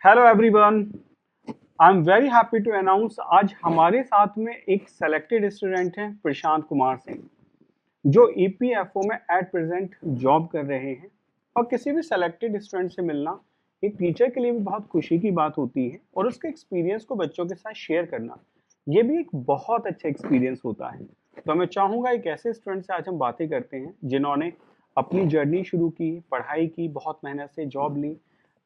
Hello everyone, I am very happy to announce आज हमारे साथ में एक सेलेक्टेड स्टूडेंट हैं प्रशांत कुमार सिंह, जो ईपीएफओ में एट प्रेजेंट जॉब कर रहे हैं। और किसी भी सेलेक्टेड स्टूडेंट से मिलना एक टीचर के लिए भी बहुत खुशी की बात होती है, और उसके एक्सपीरियंस को बच्चों के साथ शेयर करना ये भी एक बहुत अच्छा एक्सपीरियंस होता है। तो मैं चाहूँगा एक ऐसे स्टूडेंट से आज हम बातें करते हैं जिन्होंने अपनी जर्नी शुरू की, पढ़ाई की, बहुत मेहनत से जॉब ली,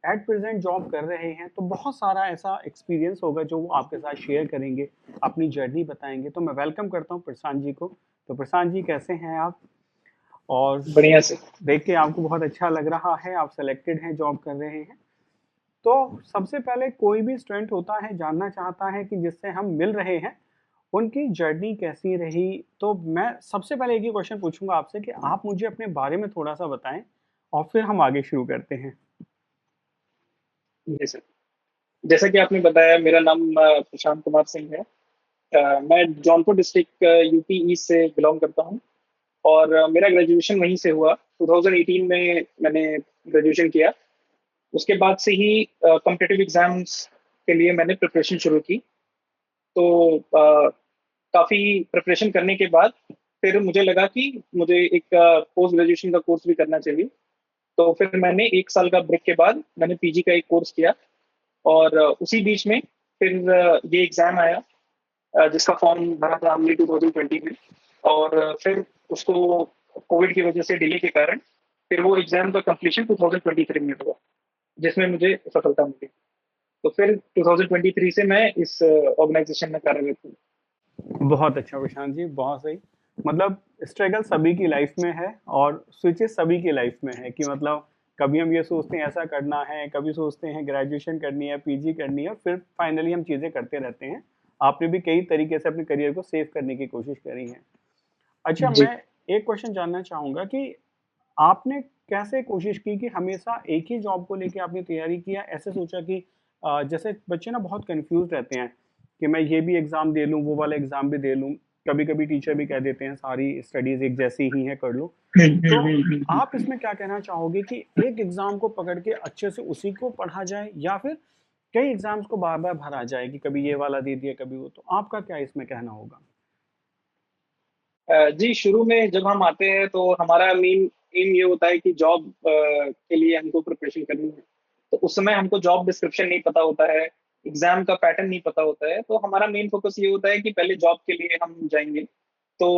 एट प्रेजेंट जॉब कर रहे हैं। तो बहुत सारा ऐसा एक्सपीरियंस होगा जो वो आपके साथ शेयर करेंगे, अपनी जर्नी बताएंगे। तो मैं वेलकम करता हूँ प्रशांत जी को। तो प्रशांत जी, कैसे हैं आप? और बढ़िया से। देख के आपको बहुत अच्छा लग रहा है, आप सेलेक्टेड हैं, जॉब कर रहे हैं। तो सबसे पहले कोई भी स्टूडेंट होता है जानना चाहता है कि जिससे हम मिल रहे हैं उनकी जर्नी कैसी रही। तो मैं सबसे पहले एक ही क्वेश्चन पूछूंगा आपसे कि आप मुझे अपने बारे में थोड़ा सा बताएं, और फिर हम आगे शुरू करते हैं। जी सर। जैसा कि आपने बताया, मेरा नाम प्रशांत कुमार सिंह है। मैं जौनपुर डिस्ट्रिक्ट यूपी ईस्ट से बिलोंग करता हूँ। और मेरा ग्रेजुएशन वहीं से हुआ। 2018 में मैंने ग्रेजुएशन किया। उसके बाद से ही कॉम्पिटिटिव एग्जाम्स के लिए मैंने प्रिपरेशन शुरू की। तो काफ़ी प्रिपरेशन करने के बाद फिर मुझे लगा कि मुझे एक पोस्ट ग्रेजुएशन का कोर्स भी करना चाहिए। तो फिर मैंने 1 साल का ब्रेक के बाद मैंने पीजी का एक कोर्स किया। और उसी बीच में फिर ये एग्जाम आया, जिसका फॉर्म भरा था हमने 2020 में। और फिर उसको कोविड की वजह से डिले के कारण फिर वो एग्जाम का कंप्लीशन 2023 में हुआ, जिसमें मुझे सफलता मिली। तो फिर 2023 से मैं इस ऑर्गेनाइजेशन में कार्यरत हूँ। बहुत अच्छा प्रशांत जी, बहुत सही। मतलब स्ट्रगल सभी की लाइफ में है, और स्विचेस सभी की लाइफ में है कि मतलब कभी हम ये सोचते हैं ऐसा करना है, कभी सोचते हैं ग्रेजुएशन करनी है, पीजी करनी है, और फिर फाइनली हम चीज़ें करते रहते हैं। आपने भी कई तरीके से अपने करियर को सेव करने की कोशिश करी है। अच्छा, जी। मैं एक क्वेश्चन जानना चाहूँगा कि आपने कैसे कोशिश की कि हमेशा एक ही जॉब को लेके आपने तैयारी किया, ऐसे सोचा कि जैसे बच्चे ना बहुत कंफ्यूज रहते हैं कि मैं ये भी एग्जाम दे लूँ, वो वाला एग्जाम भी दे लूँ। कभी कभी टीचर भी कह देते हैं सारी स्टडीज एक जैसी ही है, कर लो। तो आप हम्म। इसमें क्या कहना चाहोगे कि एक एग्जाम को पकड़ के अच्छे से उसी को पढ़ा जाए, या फिर कई एग्जाम्स को बार बार भरा जाए कि कभी ये वाला दे दिया कभी वो? तो आपका क्या इसमें कहना होगा? जी, शुरू में जब हम आते हैं तो हमारा मेन एम ये होता है कि जॉब के लिए हमको प्रिपरेशन करनी है। तो उस समय हमको जॉब डिस्क्रिप्शन नहीं पता होता है, एग्जाम का पैटर्न नहीं पता होता है। तो हमारा मेन फोकस ये होता है कि पहले जॉब के लिए हम जाएंगे। तो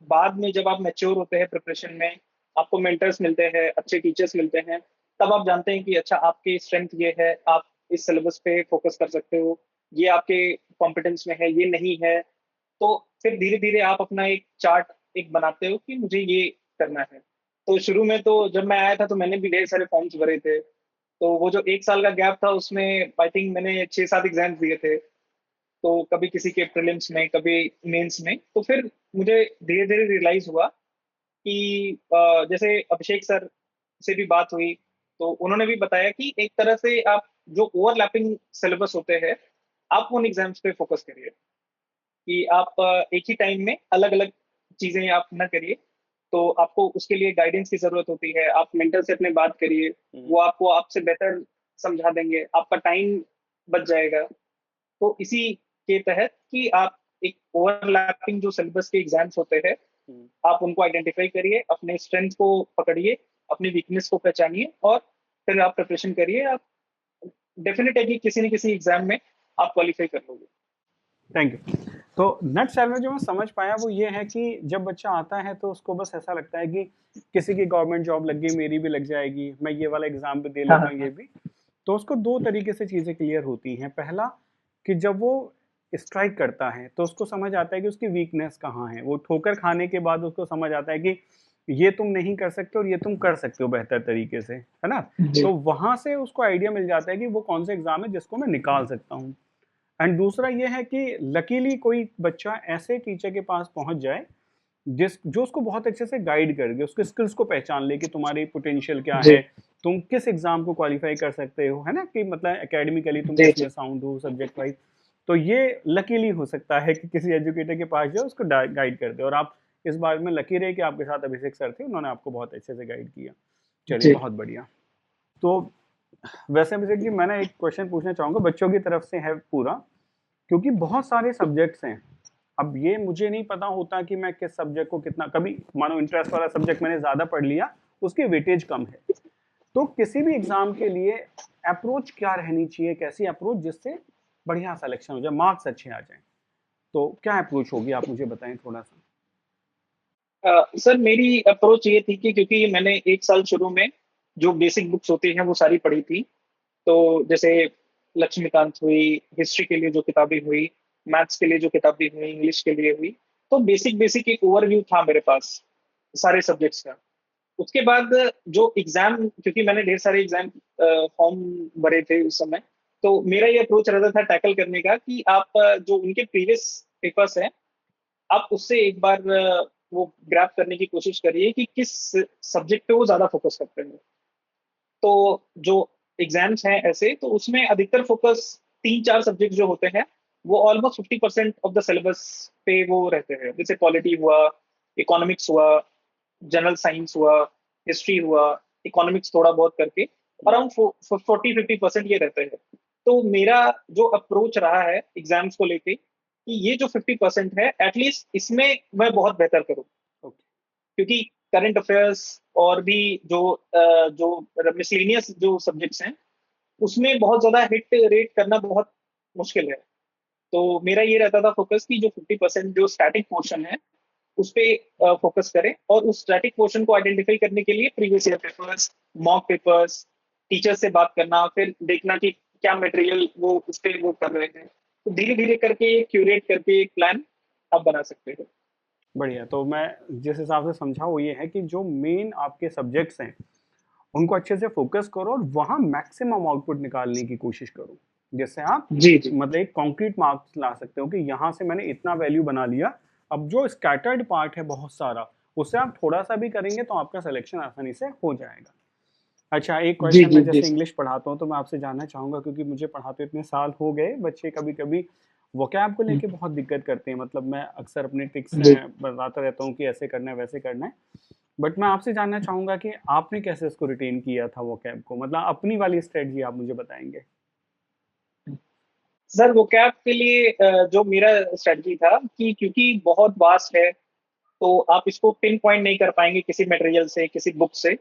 बाद में जब आप मैच्योर होते हैं प्रिपरेशन में, आपको मेंटर्स मिलते हैं, अच्छे टीचर्स मिलते हैं, तब आप जानते हैं कि अच्छा, आपकी स्ट्रेंथ ये है, आप इस सिलेबस पे फोकस कर सकते हो, ये आपके कॉम्पिटेंस में है, ये नहीं है। तो फिर धीरे धीरे आप अपना एक चार्ट एक बनाते हो कि मुझे ये करना है। तो शुरू में तो जब मैं आया था तो मैंने भी ढेर सारे फॉर्म्स भरे थे। तो वो जो 1 साल का गैप था उसमें आई थिंक मैंने 6-7 एग्जाम्स दिए थे। तो कभी किसी के प्रीलिम्स में, कभी मेंस में। तो फिर मुझे धीरे धीरे रियलाइज हुआ कि जैसे अभिषेक सर से भी बात हुई, तो उन्होंने भी बताया कि एक तरह से आप जो ओवरलैपिंग सिलेबस होते हैं, आप उन एग्जाम्स पे फोकस करिए। कि आप एक ही टाइम में अलग अलग चीजें आप ना करिए। तो आपको उसके लिए गाइडेंस की जरूरत होती है, आप मेंटर से अपने बात करिए। हम्म। वो आपको आपसे बेटर समझा देंगे, आपका टाइम बच जाएगा। तो इसी के तहत कि आप एक ओवरलैपिंग जो सिलेबस के एग्जाम्स होते हैं, हम्म। आप उनको आइडेंटिफाई करिए, अपने स्ट्रेंथ को पकड़िए, अपनी वीकनेस को पहचानिए, और फिर आप प्रिपरेशन करिए। आप डेफिनेट है कि किसी न किसी एग्जाम में आप क्वालिफाई कर लोगे। Thank you. तो नट सेल में जो मैं समझ पाया वो ये है कि जब बच्चा आता है तो उसको बस ऐसा लगता है कि किसी की गवर्नमेंट जॉब लग गई, मेरी भी लग जाएगी, मैं ये वाला एग्जाम भी दे हाँ लेता हाँ हूँ ये हाँ। भी। तो उसको दो तरीके से चीजें क्लियर होती हैं। पहला, कि जब वो स्ट्राइक करता है तो उसको समझ आता है कि उसकी वीकनेस कहाँ है। वो ठोकर खाने के बाद उसको समझ आता है कि ये तुम नहीं कर सकते और ये तुम कर सकते हो बेहतर तरीके से, है ना? जी तो वहां से उसको आइडिया मिल जाता है कि वो कौन सा एग्जाम है जिसको मैं निकाल सकता हूँ। एंड दूसरा ये है कि लकीली कोई बच्चा ऐसे टीचर के पास पहुंच जाए जिस जो उसको बहुत अच्छे से गाइड कर दे, उसके स्किल्स को पहचान ले कि तुम्हारी पोटेंशियल क्या जी है, तुम किस एग्जाम को क्वालिफाई कर सकते हो, है ना? कि मतलब एकेडमिकली तुम जी किस जी। में साउंड हो, सब्जेक्ट वाइज। तो ये लकीली हो सकता है कि किसी एजुकेटर के पास जाओ, उसको गाइड कर दे। और आप इस बारे में लकी रहे कि आपके साथ अभिषेक सर थे, उन्होंने आपको बहुत अच्छे से गाइड किया। चलिए, जी बहुत बढ़िया। तो वैसे बेसिकली मैं ना एक क्वेश्चन पूछना चाहूंगा, बच्चों की तरफ से है पूरा, क्योंकि बहुत सारे सब्जेक्ट्स हैं। अब ये मुझे नहीं पता होता कि मैं किस सब्जेक्ट को कितना, कभी मानो इंटरेस्ट वाला सब्जेक्ट मैंने ज्यादा पढ़ लिया, उसकी वेटेज कम है। तो किसी भी एग्जाम के लिए अप्रोच क्या रहनी चाहिए, कैसी अप्रोच जिससे बढ़िया सिलेक्शन हो जाए, मार्क्स अच्छे आ जाएं? तो क्या अप्रोच होगी, आप मुझे बताएं थोड़ा सा। सर मेरी अप्रोच ये थी कि क्योंकि मैंने एक साल शुरू में जो बेसिक बुक्स होती हैं वो सारी पढ़ी थी। तो जैसे लक्ष्मीकांत हुई, हिस्ट्री के लिए जो किताबें हुई, मैथ्स के लिए जो किताबें हुई, इंग्लिश के लिए हुई, तो बेसिक बेसिक एक ओवरव्यू था मेरे पास सारे सब्जेक्ट्स का। उसके बाद जो एग्जाम, क्योंकि मैंने ढेर सारे एग्जाम फॉर्म भरे थे उस समय, तो मेरा ये अप्रोच रहता था टैकल करने का कि आप जो उनके प्रीवियस पेपर्स हैं, आप उससे एक बार वो ग्रैप करने की कोशिश करिए कि किस सब्जेक्ट पे वो ज्यादा फोकस करते हैं। तो जो एग्जाम्स हैं ऐसे, तो उसमें अधिकतर फोकस तीन चार सब्जेक्ट जो होते हैं वो ऑलमोस्ट 50% ऑफ द सिलेबस पे वो रहते हैं। जैसे पॉलिटी हुआ, इकोनॉमिक्स हुआ, जनरल साइंस हुआ, हिस्ट्री हुआ, इकोनॉमिक्स थोड़ा बहुत करके अराउंड 40-50% ये रहते हैं। तो मेरा जो अप्रोच रहा है एग्जाम्स को लेके कि ये जो 50% है एटलीस्ट इसमें मैं बहुत बेहतर करूँ। ओके। क्योंकि करंट अफेयर्स और भी जो मिसलेनियस जो सब्जेक्ट्स हैं उसमें बहुत ज्यादा हिट रेट करना बहुत मुश्किल है। तो मेरा ये रहता था फोकस कि जो 50% जो स्टैटिक पोर्शन है उस पे फोकस करें, और उस स्टैटिक पोर्शन को आइडेंटिफाई करने के लिए previous year papers, mock papers, teacher से बात करना, फिर देखना कि क्या मटेरियल वो उस पे वो कर रहे हैं। तो धीरे धीरे करके क्यूरेट करके एक प्लान आप बना सकते हो। बढ़िया। तो मैं जिस हिसाब से समझा वो ये है कि जो मेन आपके सब्जेक्ट्स हैं उनको अच्छे से फोकस करो और वहां मैक्सिमम आउटपुट निकालने की कोशिश करो, जिससे आप जी जी। मतलब एक कॉन्क्रीट मार्क्स ला सकते हो कि यहाँ से मैंने इतना वैल्यू बना लिया। अब जो स्कैटर्ड पार्ट है बहुत सारा, उससे आप थोड़ा सा भी करेंगे तो आपका सिलेक्शन आसानी से हो जाएगा। अच्छा, एक जी क्वेश्चन, जी मैं जी। जैसे इंग्लिश पढ़ाता हूँ तो मैं आपसे जानना चाहूंगा, क्योंकि मुझे पढ़ाते इतने साल हो गए, बच्चे कभी कभी वोकैब को लेके बहुत दिक्कत करते हैं। मतलब मैं अक्सर अपने टिक्स जी। बताता रहता हूँ कि ऐसे करना है वैसे करना है, बट मैं आपसे जानना चाहूंगा कि आपने कैसे इसको रिटेन किया था वो कैब को, मतलब अपनी वाली स्ट्रेटजी आप मुझे बताएंगे। सर वो कैब के लिए जो मेरा स्ट्रेटजी था कि क्योंकि बहुत वास्ट है तो आप इसको पिन पॉइंट नहीं कर पाएंगे किसी मटेरियल से, किसी बुक से।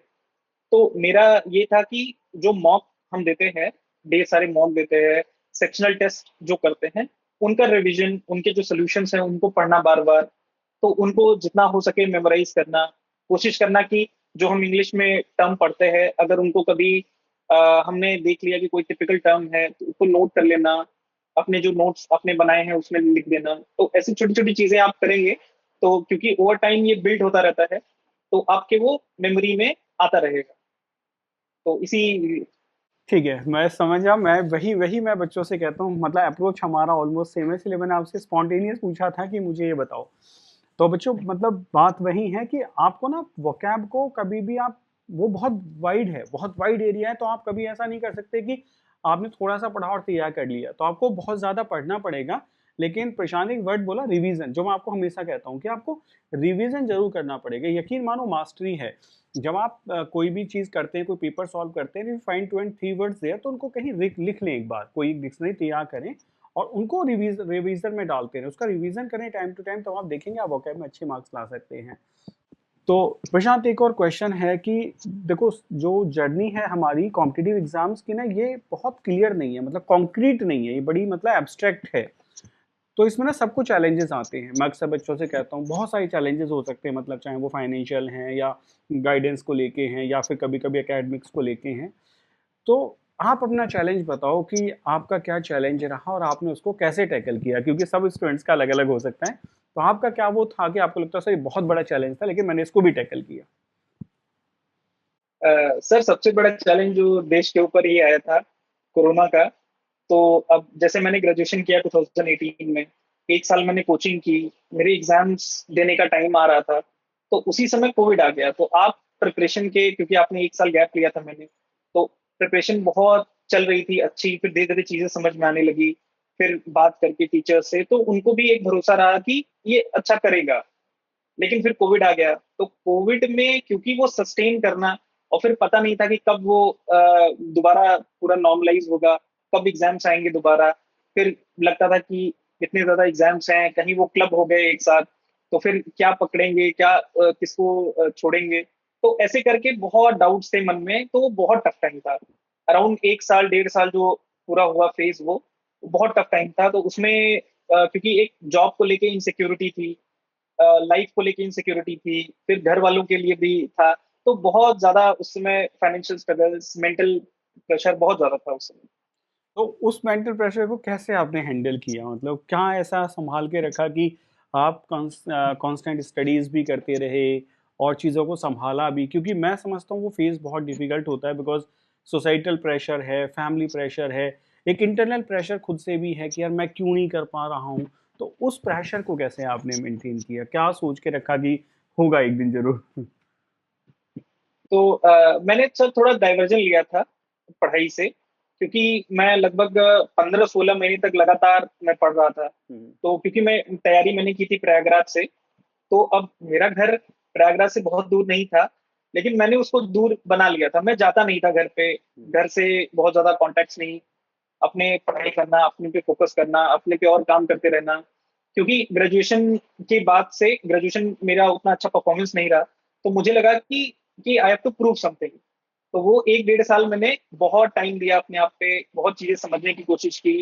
तो मेरा ये था कि जो मॉक हम देते हैं, ढेर सारे मॉक देते हैं, सेक्शनल टेस्ट जो करते हैं, उनका रिवीजन, उनके जो सॉल्यूशंस हैं उनको पढ़ना बार बार, तो उनको जितना हो सके मेमोराइज करना, कोशिश करना कि जो हम इंग्लिश में टर्म पढ़ते हैं अगर उनको कभी हमने देख लिया कि कोई टिपिकल टर्म है तो उसको नोट कर लेना, अपने जो नोट्स आपने बनाए हैं उसमें लिख देना। तो ऐसी छोटी छोटी चीजें आप करेंगे तो क्योंकि ओवर टाइम ये बिल्ड होता रहता है तो आपके वो मेमोरी में आता रहेगा। तो इसी। ठीक है, मैं समझा। मैं वही वही मैं बच्चों से कहता हूँ, मतलब अप्रोच हमारा ऑलमोस्ट सेम है, इसलिए मैंने आपसे स्पॉन्टेनियस पूछा था कि मुझे ये बताओ। तो बच्चों मतलब बात वही है कि आपको ना वोकैब को कभी भी आप, वो बहुत वाइड है, बहुत वाइड एरिया है, तो आप कभी ऐसा नहीं कर सकते कि आपने थोड़ा सा पढ़ा और तैयार कर लिया, तो आपको बहुत ज्यादा पढ़ना पड़ेगा। लेकिन प्रशांत एक वर्ड बोला रिवीजन, जो मैं आपको हमेशा कहता हूँ कि आपको रिवीजन जरूर करना पड़ेगा। यकीन मानो मास्टरी है। जब आप कोई भी चीज करते हैं, कोई पेपर सॉल्व करते हैं, find two and three words there, तो उनको कहीं लिख लें, एक बार कोई डिक्शनरी तैयार करें और उनको रिवीजन में डालते हैं, उसका रिवीजन करें टाइम टू टाइम, तो आप देखेंगे आप वोकैब में अच्छे मार्क्स ला सकते हैं। तो प्रशांत एक और क्वेश्चन है कि देखो, जो जर्नी है हमारी कॉम्पिटिटिव एग्जाम्स की ना, ये बहुत क्लियर नहीं है, मतलब कॉन्क्रीट नहीं है, ये बड़ी मतलब एब्स्ट्रैक्ट है। तो इसमें ना सबको चैलेंजेस आते हैं। मैं अक्सर बच्चों से कहता हूँ बहुत सारे चैलेंजेस हो सकते हैं, मतलब चाहे वो फाइनेंशियल हैं या गाइडेंस को लेके हैं या फिर कभी कभी एकेडमिक्स को लेके हैं। तो आप अपना चैलेंज बताओ कि आपका क्या चैलेंज रहा और आपने उसको कैसे टैकल किया, क्योंकि सब स्टूडेंट्स का अलग अलग हो सकता है। तो आपका क्या वो था कि आपको लगता है सर ये बहुत बड़ा चैलेंज था लेकिन मैंने इसको भी टैकल किया? सर सबसे बड़ा चैलेंज जो देश के ऊपर ही आया था, कोरोना का। तो अब जैसे मैंने ग्रेजुएशन किया 2018 में, एक साल मैंने कोचिंग की, मेरे एग्जाम्स देने का टाइम आ रहा था, तो उसी समय कोविड आ गया। तो आप प्रिपरेशन के, क्योंकि आपने एक साल गैप लिया था मैंने, तो प्रिपरेशन बहुत चल रही थी अच्छी, फिर धीरे धीरे चीजें समझ में आने लगी। फिर बात करके टीचर से तो उनको भी एक भरोसा रहा कि ये अच्छा करेगा। लेकिन फिर कोविड आ गया, तो कोविड में क्योंकि वो सस्टेन करना और फिर पता नहीं था कि कब वो दोबारा पूरा नॉर्मलाइज होगा, कब एग्जाम्स आएंगे दोबारा। फिर लगता था कि इतने ज्यादा एग्जाम्स हैं, कहीं वो क्लब हो गए एक साथ, तो फिर क्या पकड़ेंगे, क्या किसको छोड़ेंगे। तो ऐसे करके बहुत डाउट्स थे मन में, तो वो बहुत टफ टाइम था। अराउंड 1 साल 1.5 साल जो पूरा हुआ फेज, वो बहुत टफ टाइम था। तो उसमें क्योंकि एक जॉब को लेके इनसिक्योरिटी थी, लाइफ को लेके इनसिक्योरिटी थी, फिर घर वालों के लिए भी था। तो बहुत ज्यादा उस समय फाइनेंशियल स्ट्रगल्स, मेंटल प्रेशर बहुत ज्यादा था उस समय। तो उस मेंटल प्रेशर को कैसे आपने हैंडल किया, मतलब क्या ऐसा संभाल के रखा कि आप कांस्टेंट स्टडीज भी करते रहे और चीज़ों को संभाला भी? क्योंकि मैं समझता हूँ वो फेज बहुत डिफिकल्ट होता है, बिकॉज सोसाइटल प्रेशर है, फैमिली प्रेशर है, एक इंटरनल प्रेशर खुद से भी है कि यार मैं क्यों नहीं कर पा रहा हूँ। तो उस प्रेशर को कैसे आपने मेंटेन किया, क्या सोच के रखा कि होगा एक दिन जरूर? तो मैंने सर थोड़ा डाइवर्जन लिया था पढ़ाई से, क्योंकि मैं लगभग 15-16 महीने तक लगातार मैं पढ़ रहा था। तो क्योंकि मैं तैयारी मैंने की थी प्रयागराज से, तो अब मेरा घर प्रयागराज से बहुत दूर नहीं था, लेकिन मैंने उसको दूर बना लिया था। मैं जाता नहीं था घर पे, घर से बहुत ज्यादा कॉन्टेक्ट्स नहीं, अपने पढ़ाई करना, अपने पे फोकस करना, अपने पे और काम करते रहना। क्योंकि ग्रेजुएशन के बाद से, ग्रेजुएशन मेरा उतना अच्छा परफॉर्मेंस नहीं रहा, तो मुझे लगा कि I have to prove something. तो वो 1-1.5 साल मैंने बहुत टाइम दिया अपने आप पे, बहुत चीजें समझने की कोशिश की।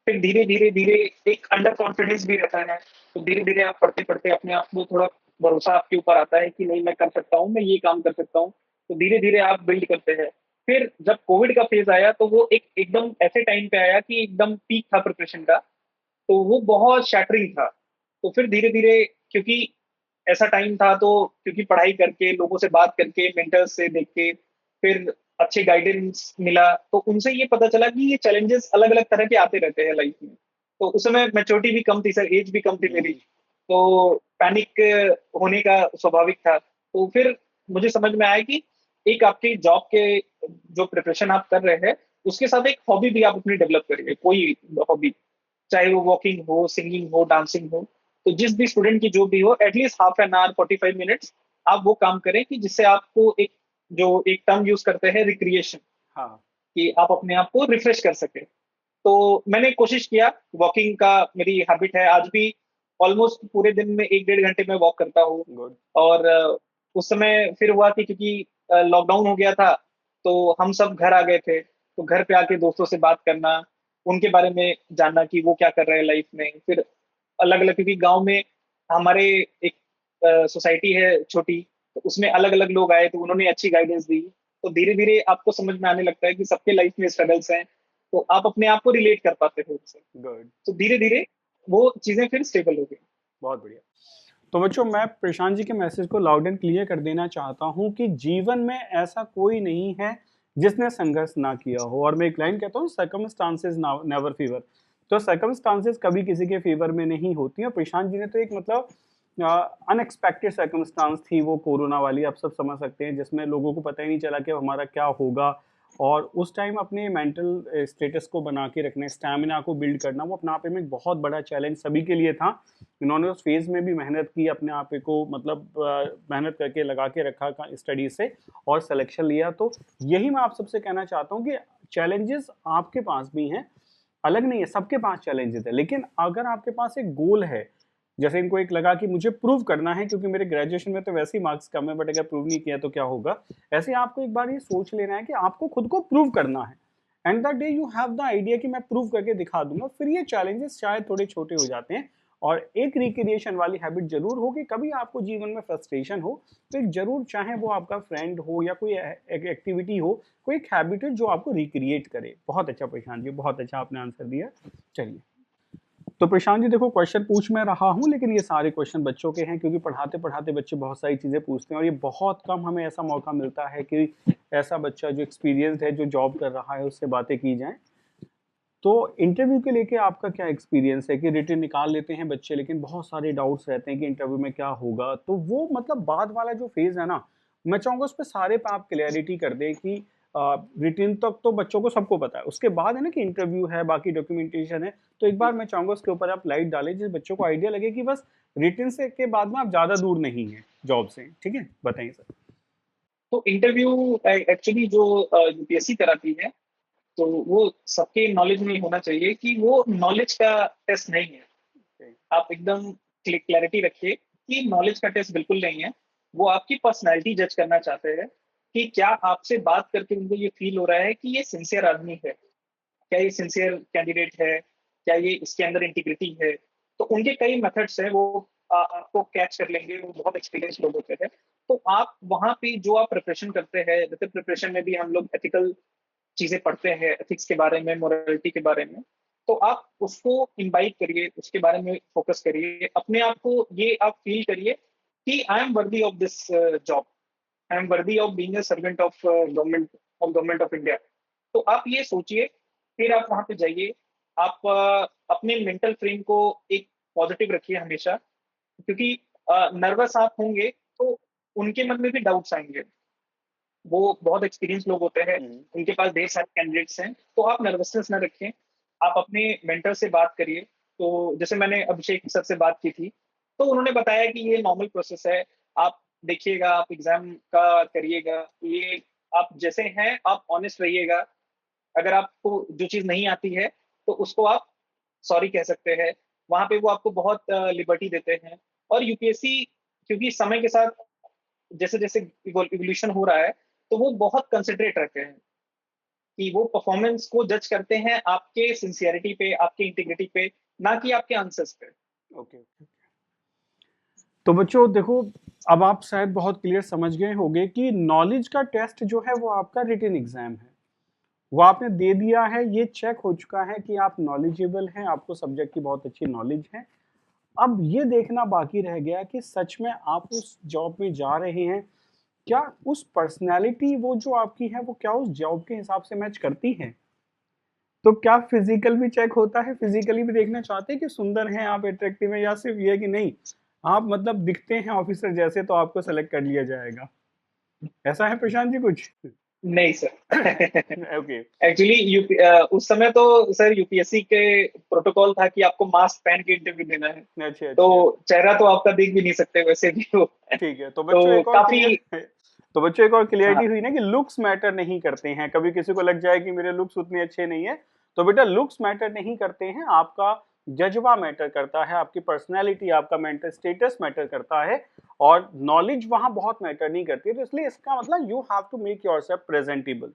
फिर धीरे धीरे धीरे एक अंडर कॉन्फिडेंस भी रहता है, तो धीरे धीरे आप पढ़ते पढ़ते अपने आप को थोड़ा भरोसा आपके ऊपर आता है कि नहीं, मैं कर सकता हूँ, मैं ये काम कर सकता हूँ। तो धीरे धीरे आप बिल्ड करते हैं। फिर जब कोविड का फेज आया, तो वो एक एकदम ऐसे टाइम पे आया कि एकदम पीक था प्रिपरेशन का, तो वो बहुत शैटरिंग था। तो फिर धीरे धीरे, क्योंकि ऐसा टाइम था, तो क्योंकि पढ़ाई करके, लोगों से बात करके, मेंटर्स से देख के, फिर अच्छे गाइडेंस मिला, तो उनसे ये पता चला कि ये चैलेंजेस अलग अलग तरह के आते रहते हैं लाइफ में। तो उस समय मैच्योरिटी भी कम थी सर, एज भी कम थी मेरी, तो पैनिक होने का स्वाभाविक था। तो फिर मुझे समझ में आया कि एक आपके जॉब के जो प्रिपरेशन आप कर रहे हैं, उसके साथ एक हॉबी भी आप अपनी डेवलप करिए, कोई हॉबी, चाहे वो वॉकिंग हो, सिंगिंग हो, डांसिंग हो। तो जिस भी स्टूडेंट की जो भी हो, at least half an hour, 45 minutes आप वो काम करें, कि जिससे आपको एक, जो एक टर्म यूज करते हैं रिक्रिएशन, हाँ। कि आप अपने आप को रिफ्रेश कर सके। तो मैंने कोशिश किया, वॉकिंग का मेरी हैबिट है आज भी, ऑलमोस्ट पूरे दिन में 1-1.5 घंटे मैं वॉक करता हूँ। गुड। और उस समय फिर हुआ कि क्योंकि लॉकडाउन हो गया था, तो हम सब घर आ गए थे, तो घर पे आके दोस्तों से बात करना, उनके बारे में जानना कि वो क्या कर रहे हैं लाइफ में। फिर अलग अलग, क्योंकि गांव में हमारे एक सोसाइटी है छोटी, तो उसमें अलग अलग लोग आए, तो उन्होंने अच्छी गाइडेंस दी। तो धीरे धीरे आपको समझ में आने लगता है कि सबके लाइफ में स्ट्रगल्स हैं, तो आप अपने आप को रिलेट कर पाते हो उससे। गुड। तो धीरे धीरे वो चीजें फिर स्टेबल हो गई। बहुत बढ़िया। तो बच्चों, मैं प्रशांत जी के मैसेज को लाउड एंड क्लियर कर देना चाहता हूँ कि जीवन में ऐसा कोई नहीं है जिसने संघर्ष ना किया हो। और मैं एक लाइन कहता हूँ, सर्कमस्टांसेस नेवर फेवर। तो सर्कमस्टांसेस कभी किसी के फेवर में नहीं होती है। प्रशांत जी ने तो एक मतलब अनएक्सपेक्टेड सर्कमस्टांस थी वो कोरोना वाली, आप सब समझ सकते हैं, जिसमें लोगों को पता ही नहीं चला कि अब हमारा क्या होगा। और उस टाइम अपने मेंटल स्टेटस को बना के रखना, स्टैमिना को बिल्ड करना, वो अपने आप में एक बहुत बड़ा चैलेंज सभी के लिए था। इन्होंने उस फेज में भी मेहनत की, अपने आप को मतलब मेहनत करके लगा के रखा स्टडी से, और सिलेक्शन लिया। तो यही मैं आप सबसे कहना चाहता हूँ कि चैलेंजेस आपके पास भी हैं, अलग नहीं है, सबके पास चैलेंजेस है। लेकिन अगर आपके पास एक गोल है, जैसे इनको एक लगा कि मुझे प्रूव करना है, क्योंकि मेरे ग्रेजुएशन में तो वैसे ही मार्क्स कम है, बट अगर प्रूव नहीं किया तो क्या होगा। ऐसे आपको एक बार ये सोच लेना है कि आपको खुद को प्रूव करना है। And the day you have the idea कि मैं प्रूव करके दिखा दूंगा, फिर ये चैलेंजेस शायद थोड़े छोटे हो जाते हैं। और एक रिक्रिएशन वाली हैबिट जरूर हो कि कभी आपको जीवन में फ्रस्ट्रेशन हो, तो एक जरूर, चाहे वो आपका फ्रेंड हो या कोई एक एक्टिविटी हो, कोई एक हैबिट हो जो आपको रिक्रिएट करे। बहुत अच्छा प्रशांत जी, बहुत अच्छा आपने आंसर दिया। चलिए, तो प्रशांत जी देखो, क्वेश्चन पूछ मैं रहा हूँ, लेकिन ये सारे क्वेश्चन बच्चों के हैं, क्योंकि पढ़ाते पढ़ाते बच्चे बहुत सारी चीज़ें पूछते हैं, और ये बहुत कम हमें ऐसा मौका मिलता है कि ऐसा बच्चा जो एक्सपीरियंस्ड है, जो जॉब कर रहा है, उससे बातें की जाएं। तो इंटरव्यू के लेके आपका क्या एक्सपीरियंस है कि रिटर्न निकाल लेते हैं बच्चे, लेकिन बहुत सारे डाउट्स रहते हैं कि इंटरव्यू में क्या होगा। तो वो मतलब बाद वाला जो फेज है ना, मैं चाहूंगा उस पर सारे पे आप क्लैरिटी कर दें कि रिटर्न तक तो बच्चों को सबको पता है, उसके बाद है ना कि इंटरव्यू है, बाकी डॉक्यूमेंटेशन है। तो एक बार मैं चाहूंगा उसके ऊपर आप लाइट डालें, जिस बच्चों को आइडिया लगे कि बस रिटर्न से के बाद में आप ज्यादा दूर नहीं है जॉब से। ठीक है, बताइए सर। तो इंटरव्यू एक्चुअली जो यूपीएससी कराती है, तो वो सबके नॉलेज में होना चाहिए कि वो नॉलेज का टेस्ट नहीं है। आप एकदम क्लैरिटी रखिए कि नॉलेज का टेस्ट बिल्कुल नहीं है। वो आपकी पर्सनैलिटी जज करना चाहते हैं कि क्या आपसे बात करके उनको ये फील हो रहा है कि ये सिंसियर आदमी है, क्या ये सिंसियर कैंडिडेट है, क्या ये इसके अंदर इंटीग्रिटी है। तो उनके कई मेथड्स हैं, वो आपको कैच कर लेंगे, वो बहुत एक्सपीरियंस लोग होते हैं। तो आप वहां पे जो आप प्रिपरेशन करते हैं, जैसे प्रिपरेशन में भी हम लोग एथिकल चीजें पढ़ते हैं, एथिक्स के बारे में, मोरालिटी के बारे में। तो आप उसको इनवाइट करिए, उसके बारे में फोकस करिए, अपने आप को ये आप फील करिए कि I am worthy of this job, I am worthy of being a servant of government of India. तो आप ये सोचिए, फिर आप वहां पे जाइए। आप अपने मेंटल फ्रेम को एक पॉजिटिव रखिए हमेशा, क्योंकि नर्वस आप होंगे तो उनके मन में भी डाउट्स आएंगे। वो बहुत एक्सपीरियंस लोग होते हैं, उनके पास ढेर सारे कैंडिडेट्स हैं, तो आप नर्वसनेस ना रखें। आप अपने मेंटर से बात करिए। तो जैसे मैंने अभिषेक सर से बात की थी, तो उन्होंने बताया कि ये नॉर्मल प्रोसेस है। आप देखिएगा, आप एग्जाम का करिएगा, ये आप जैसे हैं आप ऑनेस्ट रहिएगा। अगर आपको जो चीज नहीं आती है तो उसको आप सॉरी कह सकते हैं। वहां पे वो आपको बहुत लिबर्टी देते हैं। और यूपीएससी, क्योंकि समय के साथ जैसे जैसे इवोल्यूशन हो रहा है, तो वो बहुत कंसिडरेट रखते हैं कि वो परफॉर्मेंस को जज करते हैं आपके सिंसियरिटी पे, आपके इंटीग्रिटी पे, ना कि आपके आंसर्स पे। ओके। तो बच्चों देखो, अब आप शायद बहुत क्लियर समझ गए होंगे कि नॉलेज का टेस्ट जो है वो आपका रिटन एग्जाम है। वो आपने दे दिया है, ये चेक हो चुका है कि आप नॉलेजेबल हैं, आपको सब्जेक्ट की बहुत अच्छी नॉलेज है। अब ये देखना बाकी रह गया कि सच में आप उस जॉब में जा रहे हैं, क्या उस पर्सनैलिटी वो जो आपकी है वो क्या उस जॉब के हिसाब से मैच करती है। तो क्या फिजिकल भी चेक होता है, फिजिकली भी देखना चाहते हैं कि सुंदर हैं आप, अट्रैक्टिव है, या सिर्फ ये कि नहीं आप मतलब दिखते हैं ऑफिसर जैसे तो आपको सेलेक्ट कर लिया जाएगा। ऐसा है प्रशांत जी कुछ? नहीं सर। ओके। एक्चुअली उस समय तो सर यूपीएससी के प्रोटोकॉल था कि आपको मास्क पहन के इंटरव्यू देना है। अच्छा तो अच्छा। चेहरा तो आपका देख भी नहीं सकते वैसे भी वो। ठीक है, तो बच्चों तो एक और काफी। क्लियर तो बच्चों एक और हाँ। क्लियरिटी हुई ना कि लुक्स मैटर नहीं करते हैं। कभी किसी को लग जाए कि मेरे लुक्स उतने अच्छे नहीं है, तो बेटा लुक्स मैटर नहीं करते हैं, आपका जज्बा मैटर करता है, आपकी पर्सनैलिटी, आपका मेंटल स्टेटस मैटर करता है, और नॉलेज वहां बहुत मैटर नहीं करती है। तो इसलिए इसका मतलब you have to make yourself presentable.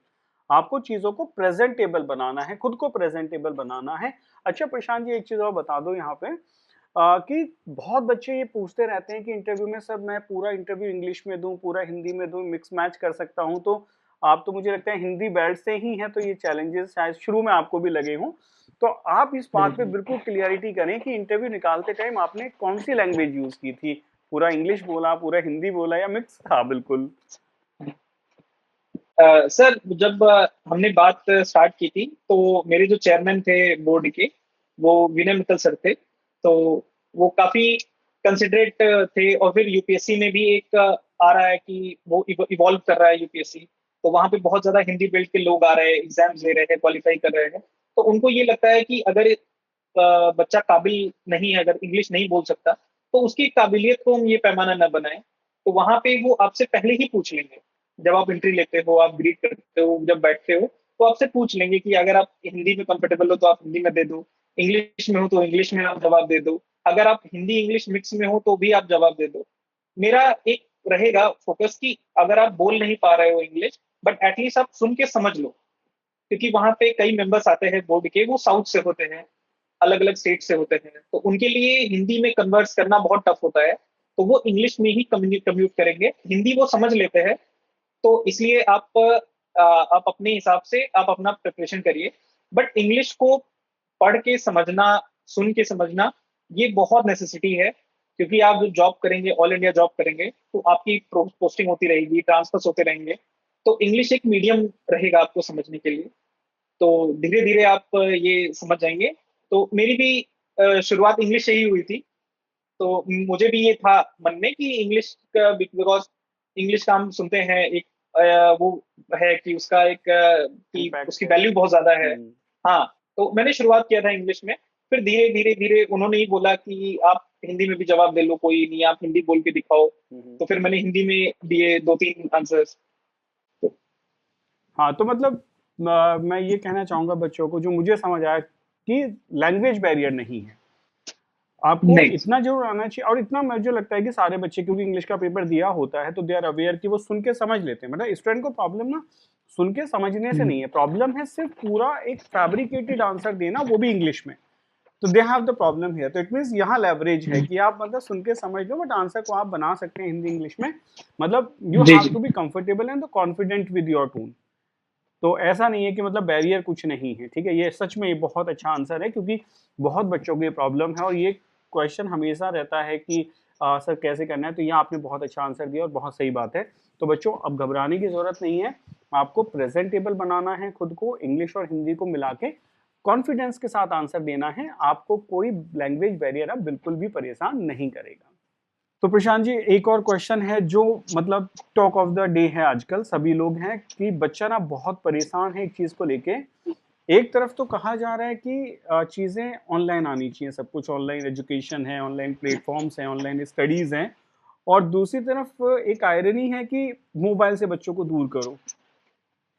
आपको चीजों को प्रेजेंटेबल बनाना है, खुद को प्रेजेंटेबल बनाना है। अच्छा प्रशांत जी, एक चीज और बता दो यहाँ पे कि बहुत बच्चे ये पूछते रहते हैं कि इंटरव्यू में सर मैं पूरा इंटरव्यू इंग्लिश में दूं, पूरा हिंदी में दूं, मिक्स मैच कर सकता हूं। तो आप तो मुझे लगता है हिंदी बेल्ट से ही हैं, तो ये चैलेंजेस शायद शुरू में आपको भी लगे हों। तो आप इस बात पे बिल्कुल क्लियरिटी करें कि इंटरव्यू निकालते टाइम आपने कौन सी लैंग्वेज यूज की थी, पूरा इंग्लिश बोला, पूरा हिंदी बोला, या मिक्स था बिल्कुल? सर जब हमने बात स्टार्ट की थी, तो मेरे जो चेयरमैन थे बोर्ड के, वो विनय मित्तल सर थे। तो वो काफी कंसिडरेट थे। और फिर यूपीएससी में भी एक आ रहा है कि वो इवॉल्व कर रहा है यूपीएससी। तो वहां पे बहुत ज्यादा हिंदी बेल्ट के लोग आ रहे हैं, एग्जाम्स दे रहे हैं, क्वालिफाई कर रहे हैं। तो उनको ये लगता है कि अगर बच्चा काबिल नहीं है, अगर इंग्लिश नहीं बोल सकता, तो उसकी काबिलियत को हम ये पैमाना न बनाए। तो वहां पे वो आपसे पहले ही पूछ लेंगे। जब आप एंट्री लेते हो, आप ग्रीट करते हो, जब बैठते हो, तो आपसे पूछ लेंगे कि अगर आप हिंदी में कंफर्टेबल हो तो आप हिंदी में दे दो, इंग्लिश में हो तो इंग्लिश में आप जवाब दे दो, अगर आप हिंदी इंग्लिश मिक्स में हो तो भी आप जवाब दे दो। मेरा एक रहेगा फोकस कि अगर आप बोल नहीं पा रहे हो इंग्लिश, बट एटलीस्ट आप सुन के समझ लो। क्योंकि वहां पे कई मेंबर्स आते हैं बोर्ड के, वो साउथ से होते हैं, अलग अलग स्टेट से होते हैं, तो उनके लिए हिंदी में कन्वर्स करना बहुत टफ होता है। तो वो इंग्लिश में ही कम्यूट करेंगे, हिंदी वो समझ लेते हैं। तो इसलिए आप अपने हिसाब से आप अपना प्रिपरेशन करिए। बट इंग्लिश को पढ़ के समझना, सुन के समझना, ये बहुत नेसेसिटी है। क्योंकि आप जो जॉब करेंगे, ऑल इंडिया जॉब करेंगे, तो आपकी पोस्टिंग होती रहेगी, ट्रांसफर्स होते रहेंगे। तो इंग्लिश एक मीडियम रहेगा आपको समझने के लिए। तो धीरे धीरे आप ये समझ जाएंगे। तो मेरी भी शुरुआत इंग्लिश से ही हुई थी। तो मुझे भी ये था मन में कि इंग्लिश का, बिकॉज इंग्लिश का हम सुनते हैं एक वो है कि उसका एक कि इम्पैक्ट उसकी है। वैल्यू बहुत ज्यादा है। हम्म। हाँ। तो मैंने शुरुआत किया था इंग्लिश में। फिर धीरे धीरे धीरे उन्होंने ही बोला कि आप हिंदी में भी जवाब दे लो, कोई नहीं, आप हिंदी बोल के दिखाओ। हम्म। तो फिर मैंने हिंदी में दिए दो तीन आंसर्स। हाँ, तो मतलब मैं ये कहना चाहूँगा बच्चों को, जो मुझे समझ आया कि लैंग्वेज बैरियर नहीं है। आपको नहीं। इतना ज़रूर आना चाहिए, और इतना मुझे लगता है कि सारे बच्चे, क्योंकि इंग्लिश का पेपर दिया होता है, तो दे आर अवेयर कि वो सुन के समझ लेते हैं। मतलब स्टूडेंट को प्रॉब्लम ना सुन के समझने से नहीं है, प्रॉब्लम है सिर्फ पूरा एक फैब्रिकेटेड आंसर देना, वो भी इंग्लिश में। तो they have the problem here. तो इट मीन्स यहाँ लेवरेज है कि आप मतलब सुन के समझ लो, बट आंसर को आप बना सकते हैं हिंदी इंग्लिश में। मतलब यू जी हैव जी। To be comfortable and confident with your tone. तो ऐसा नहीं है कि मतलब बैरियर कुछ नहीं है, ठीक है। ये सच में ये बहुत अच्छा आंसर है, क्योंकि बहुत बच्चों को ये प्रॉब्लम है, और ये क्वेश्चन हमेशा रहता है कि सर कैसे करना है। तो यहाँ आपने बहुत अच्छा आंसर दिया, और बहुत सही बात है। तो बच्चों, अब घबराने की जरूरत नहीं है। आपको प्रेजेंटेबल बनाना है खुद को, इंग्लिश और हिंदी को मिला के कॉन्फिडेंस के साथ आंसर देना है। आपको कोई लैंग्वेज बैरियर अब बिल्कुल भी परेशान नहीं करेगा। तो प्रशांत जी, एक और क्वेश्चन है जो मतलब टॉक ऑफ द डे है आजकल। सभी लोग हैं कि बच्चा ना बहुत परेशान है एक चीज को लेके। एक तरफ तो कहा जा रहा है कि चीजें ऑनलाइन आनी चाहिए, सब कुछ ऑनलाइन एजुकेशन है, ऑनलाइन प्लेटफॉर्म्स हैं, ऑनलाइन स्टडीज हैं। और दूसरी तरफ एक आयरनी है कि मोबाइल से बच्चों को दूर करो,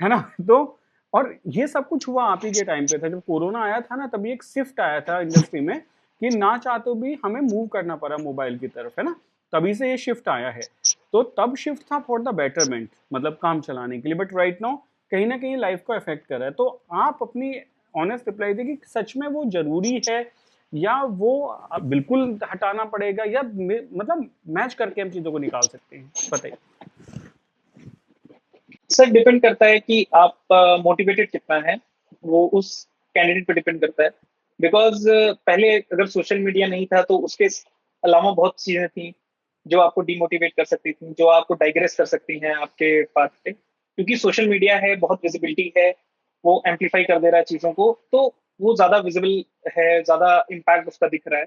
है ना। तो और ये सब कुछ हुआ आप ही के टाइम पे था, जब कोरोना आया था ना, तभी एक शिफ्ट आया था इंडस्ट्री में कि ना चाहते भी हमें मूव करना पड़ा मोबाइल की तरफ, है ना। तभी से ये शिफ्ट आया है। तो तब शिफ्ट था फॉर द बेटरमेंट, मतलब काम चलाने के लिए। बट राइट नाउ कहीं ना कहीं लाइफ को अफेक्ट कर रहा है। तो आप अपनी ऑनेस्ट रिप्लाई दें कि सच में वो जरूरी है, या वो बिल्कुल हटाना पड़ेगा, या मतलब मैच करके हम चीजों को निकाल सकते हैं, बताइए। सर डिपेंड करता है कि आप मोटिवेटेड कितना है, वो उस कैंडिडेट पे डिपेंड करता है। बिकॉज पहले अगर सोशल मीडिया नहीं था तो उसके अलावा बहुत चीजें थी जो आपको डिमोटिवेट कर सकती थी, जो आपको डाइग्रेस कर सकती हैं आपके पाथ पे। क्योंकि सोशल मीडिया है, बहुत विजिबिलिटी है, वो एम्पलीफाई कर दे रहा है चीजों को, तो वो ज्यादा विजिबल है, ज्यादा इम्पैक्ट उसका दिख रहा है।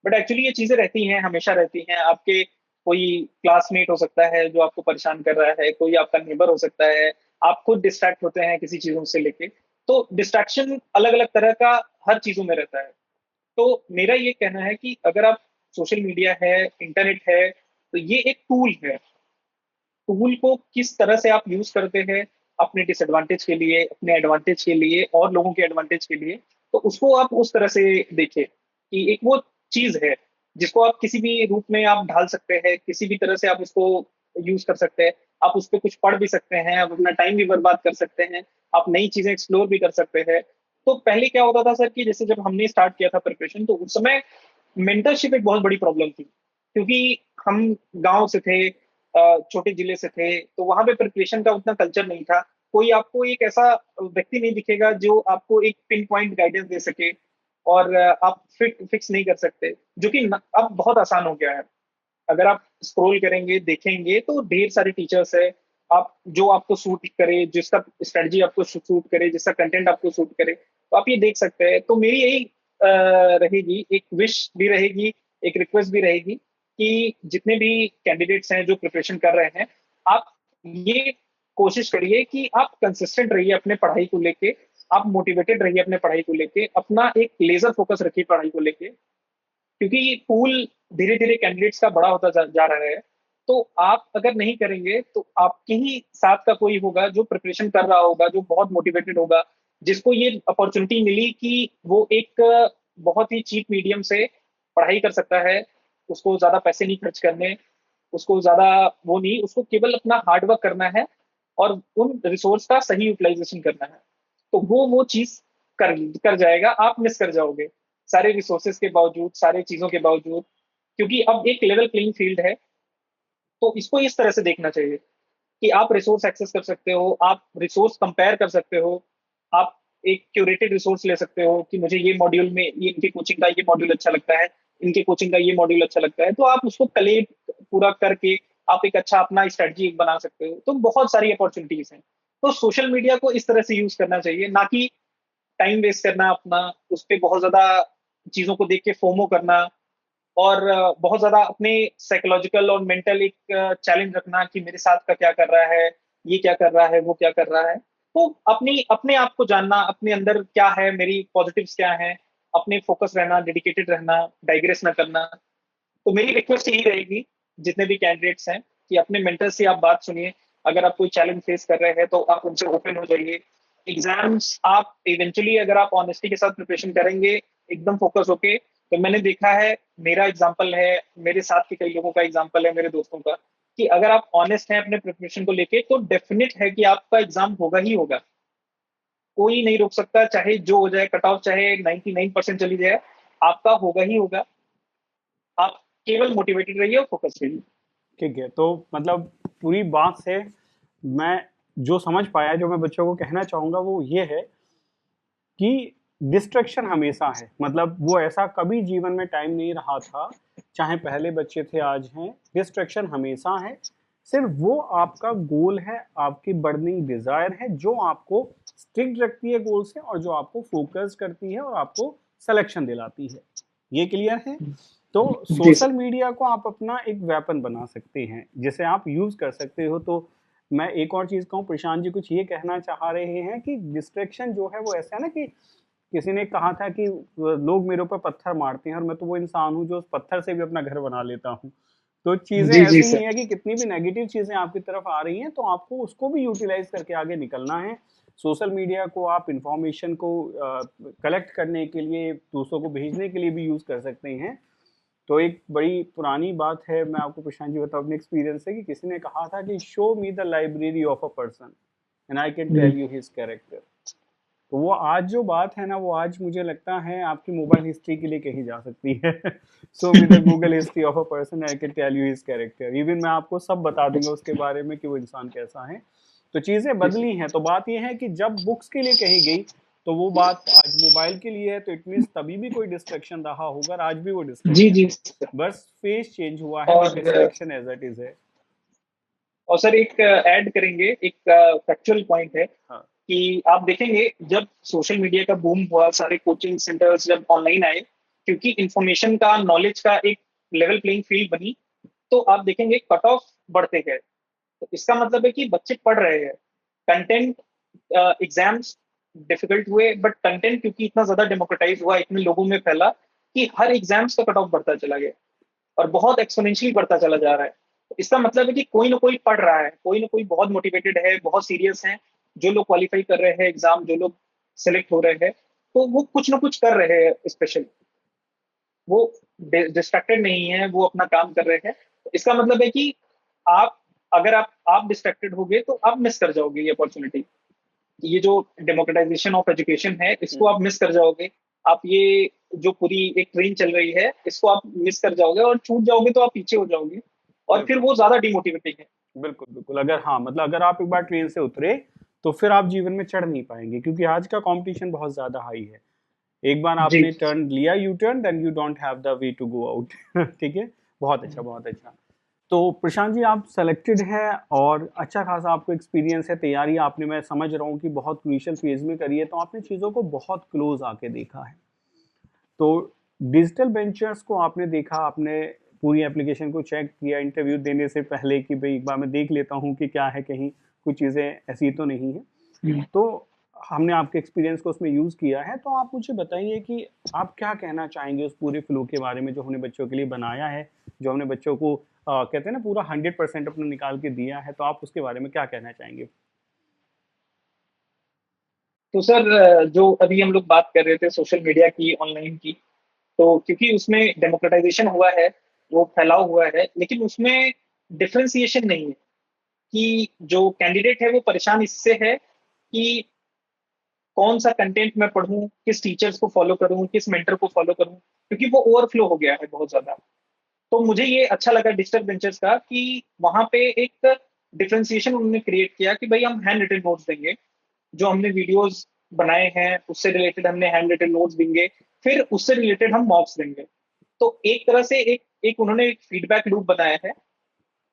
बट एक्चुअली ये चीजें रहती हैं, हमेशा रहती हैं। आपके कोई क्लासमेट हो सकता है जो आपको परेशान कर रहा है, कोई आपका नेबर हो सकता है, आप खुद डिस्ट्रैक्ट होते हैं किसी चीजों से लेके। तो डिस्ट्रैक्शन अलग अलग तरह का हर चीजों में रहता है। तो मेरा ये कहना है कि अगर आप सोशल मीडिया है, इंटरनेट है, तो ये एक टूल है। टूल को किस तरह से आप यूज करते हैं अपने डिसएडवांटेज के लिए, अपने एडवांटेज के लिए और लोगों के एडवांटेज के लिए, तो उसको आप उस तरह से देखें कि एक वो चीज है जिसको आप किसी भी रूप में आप ढाल सकते हैं, किसी भी तरह से आप उसको यूज कर सकते हैं। आप उस पर कुछ पढ़ भी सकते हैं, आप अपना टाइम भी बर्बाद कर सकते हैं, आप नई चीजें एक्सप्लोर भी कर सकते हैं। तो पहले क्या होता था सर कि जैसे जब हमने स्टार्ट किया था प्रिपरेशन, तो उस समय मेंटरशिप एक बहुत बड़ी प्रॉब्लम थी, क्योंकि हम गांव से थे, छोटे जिले से थे, तो वहां पे प्रिपरेशन का उतना कल्चर नहीं था। कोई आपको एक ऐसा व्यक्ति नहीं दिखेगा जो आपको एक पिन पॉइंट गाइडेंस दे सके, और आप फिक्स नहीं कर सकते, जो कि अब बहुत आसान हो गया है। अगर आप स्क्रॉल करेंगे, देखेंगे, तो ढेर सारे टीचर्स है। आप जो आपको सूट करे, जिसका स्ट्रेटजी आपको सूट करे, जिसका कंटेंट आपको सूट करे, तो आप ये देख सकते हैं। तो मेरी यही रहेगी, एक विश भी रहेगी, एक रिक्वेस्ट भी रहेगी कि जितने भी कैंडिडेट्स हैं जो प्रिपरेशन कर रहे हैं, आप ये कोशिश करिए कि आप कंसिस्टेंट रहिए अपने पढ़ाई को लेके, आप मोटिवेटेड रहिए अपने पढ़ाई को लेके, अपना एक लेजर फोकस रखिए पढ़ाई को लेके। क्योंकि पूल धीरे धीरे कैंडिडेट्स का बड़ा होता जा रहा है। तो आप अगर नहीं करेंगे तो आपके ही साथ का कोई होगा जो प्रिपरेशन कर रहा होगा, जो बहुत मोटिवेटेड होगा, जिसको ये अपॉर्चुनिटी मिली कि वो एक बहुत ही चीप मीडियम से पढ़ाई कर सकता है। उसको ज्यादा पैसे नहीं खर्च करने, उसको ज्यादा वो नहीं, उसको केवल अपना हार्डवर्क करना है और उन रिसोर्स का सही यूटिलाइजेशन करना है। तो वो चीज कर कर जाएगा, आप मिस कर जाओगे सारे रिसोर्सेज के बावजूद, सारे चीजों के बावजूद। क्योंकि अब एक लेवल प्लेइंग फील्ड है, तो इसको इस तरह से देखना चाहिए कि आप रिसोर्स एक्सेस कर सकते हो, आप रिसोर्स कंपेयर कर सकते हो, आप एक क्यूरेटेड रिसोर्स ले सकते हो कि मुझे ये मॉड्यूल में ये इनके कोचिंग का ये मॉड्यूल अच्छा लगता है, इनके कोचिंग का ये मॉड्यूल अच्छा लगता है, तो आप उसको कलेक्ट पूरा करके आप एक अच्छा अपना स्ट्रेटजी बना सकते हो। तो बहुत सारी अपॉर्चुनिटीज हैं। तो सोशल मीडिया को इस तरह से यूज करना चाहिए, ना कि टाइम वेस्ट करना अपना उस पर बहुत ज्यादा चीजों को देख के फोमो करना, और बहुत ज्यादा अपने साइकोलॉजिकल और मेंटल एक चैलेंज रखना कि मेरे साथ का क्या कर रहा है, ये क्या कर रहा है, वो क्या कर रहा है। तो अपनी अपने आप को जानना, अपने अंदर क्या है, मेरी पॉजिटिव्स क्या है, अपने फोकस रहना, डेडिकेटेड रहना, डाइग्रेस ना करना। तो मेरी रिक्वेस्ट यही रहेगी जितने भी कैंडिडेट्स हैं कि अपने मेंटर से आप बात सुनिए, अगर आप कोई चैलेंज फेस कर रहे हैं तो आप उनसे ओपन हो जाइए। एग्जाम्स आप इवेंचुअली अगर आप ऑनेस्टी के साथ प्रिपरेशन करेंगे, एकदम फोकस होके, तो मैंने देखा है, मेरा एग्जाम्पल है, मेरे साथ के कई लोगों का एग्जाम्पल है, मेरे दोस्तों का, कि अगर आप ऑनेस्ट हैं अपने प्रिपरेशन को लेके तो डेफिनेट है कि आपका एग्जाम होगा ही होगा। कोई नहीं रोक सकता, चाहे जो हो जाए, कट ऑफ चाहे 99% चली जाए, आपका होगा ही होगा। आप केवल मोटिवेटेड रहिए और फोकस रहिए। ठीक है, तो मतलब पूरी बात से मैं जो समझ पाया, जो मैं बच्चों को कहना चाहूँगा वो ये है कि डिस्ट्रैक्शन हमेशा है। मतलब वो ऐसा कभी जीवन में टाइम नहीं रहा था, चाहे पहले बच्चे थे आज हैं, डिस्ट्रैक्शन हमेशा है। सिर्फ वो आपका गोल है, आपकी बर्निंग डिजायर है जो आपको स्ट्रिक्ट रखती है गोल से, और जो आपको फोकस करती है और आपको सिलेक्शन दिलाती है। ये क्लियर है? तो जी सोशल सर। मीडिया को आप अपना एक वेपन बना सकते हैं जिसे आप यूज कर सकते हो। तो मैं एक और चीज कहूँ, प्रशांत जी कुछ ये कहना चाह रहे हैं कि डिस्ट्रैक्शन जो है वो ऐसा है ना कि किसी ने कहा था कि लोग मेरे ऊपर पत्थर मारते हैं और मैं तो वो इंसान हूँ जो उस पत्थर से भी अपना घर बना लेता हूँ। तो चीजें जी जी ऐसी ही सर। है कि कितनी भी नेगेटिव चीजें आपकी तरफ आ रही हैं तो आपको उसको भी यूटिलाइज करके आगे निकलना है। सोशल मीडिया को आप इंफॉर्मेशन को कलेक्ट करने के लिए, दूसरों को भेजने के लिए भी यूज कर सकते हैं। तो एक बड़ी पुरानी बात है, मैं आपको प्रशांत जी बताऊं अपने एक्सपीरियंस से, कि किसी ने कहा था कि show me the library of a person and I can tell you his character. तो वो आज जो बात है ना, वो आज मुझे लगता है आपकी मोबाइल हिस्ट्री के लिए कही जा सकती है। So with the Google history of a person I can tell you his character, even मैं आपको सब बता दूंगा उसके बारे में कि वो इंसान कैसा है। तो चीजें बदली हैं। तो बात ये है कि जब बुक्स के लिए कही गई तो वो बात आज मोबाइल के लिए है, तो इट मीन्स तभी भी कोई डिस्ट्रैक्शन रहा होगा और आज भी वो जी डिस्ट्रैक्शन जी है। सर। बस फेस चेंज हुआ है, बट और डिस्ट्रैक्शन एज इट इज है। सर एक ऐड करेंगे, एक फैक्चुअल पॉइंट है हाँ। कि आप देखेंगे जब सोशल मीडिया का बूम हुआ, सारे कोचिंग सेंटर्स जब ऑनलाइन आए, क्योंकि इंफॉर्मेशन का, नॉलेज का एक लेवल प्लेइंग फील्ड बनी, तो आप देखेंगे कट ऑफ बढ़ते गए। तो इसका मतलब है कि बच्चे पढ़ रहे हैं कंटेंट। एग्जाम्स डिफिकल्ट हुए, बट कंटेंट क्योंकि इतना ज्यादा डेमोक्रेटाइज हुआ, इतने लोगों में फैला, कि हर एग्जाम्स का कट ऑफ बढ़ता चला गया और बहुत एक्सपोनेंशियली बढ़ता चला जा रहा है। तो इसका मतलब है कि कोई ना कोई पढ़ रहा है, कोई ना कोई बहुत मोटिवेटेड है, बहुत सीरियस है। जो लोग क्वालिफाई कर रहे हैं एग्जाम, जो लोग सेलेक्ट हो रहे हैं, तो वो कुछ ना कुछ कर रहे हैं स्पेशल। वो डिस्ट्रैक्टेड नहीं है, वो अपना काम कर रहे हैं। तो इसका मतलब है कि आप, अगर आप डिस्ट्रैक्टेड होगे तो आप मिस कर जाओगे ये अपॉर्चुनिटी। ये जो डेमोक्रेटाइजेशन ऑफ एजुकेशन है, इसको आप मिस कर जाओगे। आप ये जो पूरी एक ट्रेन चल रही है, इसको आप मिस कर जाओगे और छूट जाओगे, तो आप पीछे हो जाओगे और फिर बिल्कुल वो ज्यादा डिमोटिवेटिंग है। बिल्कुल बिल्कुल। अगर हाँ मतलब अगर आप एक बार ट्रेन से उतरे तो फिर आप जीवन में चढ़ नहीं पाएंगे, क्योंकि आज का कंपटीशन बहुत ज्यादा हाई है। एक बार जी आपने टर्न लिया U turn, then you don't have the way to go out. ठीक है। बहुत अच्छा, बहुत अच्छा। तो प्रशांत जी आप सेलेक्टेड हैं और अच्छा खासा आपको एक्सपीरियंस है, तैयारी आपने, मैं समझ रहा हूँ कि बहुत क्रूशियल फेज में करी है, तो आपने चीज़ों को बहुत क्लोज आके देखा है। तो डिजिटल वेंचर्स को आपने देखा, आपने पूरी एप्लीकेशन को चेक किया इंटरव्यू देने से पहले कि भाई एक बार मैं देख लेता हूँ कि क्या है, कहीं कुछ चीज़ें ऐसी तो नहीं है। तो हमने आपके एक्सपीरियंस को उसमें यूज़ किया है। तो आप मुझे बताइए कि आप क्या कहना चाहेंगे उस पूरे फ्लो के बारे में जो हमने बच्चों के लिए बनाया है, जो हमने बच्चों को कहते हैं ना पूरा 100% अपना निकाल के दिया है, तो आप उसके बारे में क्या कहना चाहेंगे? तो सर, जो अभी हम लोग बात कर रहे थे सोशल मीडिया की, ऑनलाइन की, तो क्योंकि उसमें डेमोक्रेटाइजेशन हुआ है, वो फैलाव हुआ है, लेकिन उसमें डिफरेंशिएशन नहीं है। कि जो कैंडिडेट है वो परेशान इससे है कि कौन सा कंटेंट मैं पढ़ूं, किस टीचर्स को फॉलो करूं, किस मेंटर को फॉलो करूं, क्योंकि वो ओवरफ्लो हो गया है बहुत ज्यादा। तो मुझे ये अच्छा लगा डिजिटल वेंचर्स का कि वहां पे एक डिफरेंशिएशन उन्होंने क्रिएट किया कि भाई हम हैंड रिटन नोट्स देंगे, जो हमने वीडियोस बनाए हैं उससे रिलेटेड हमने हैंड रिटन नोट्स देंगे, फिर उससे रिलेटेड हम मॉक्स देंगे। तो एक तरह से एक एक उन्होंने एक फीडबैक लूप बनाया है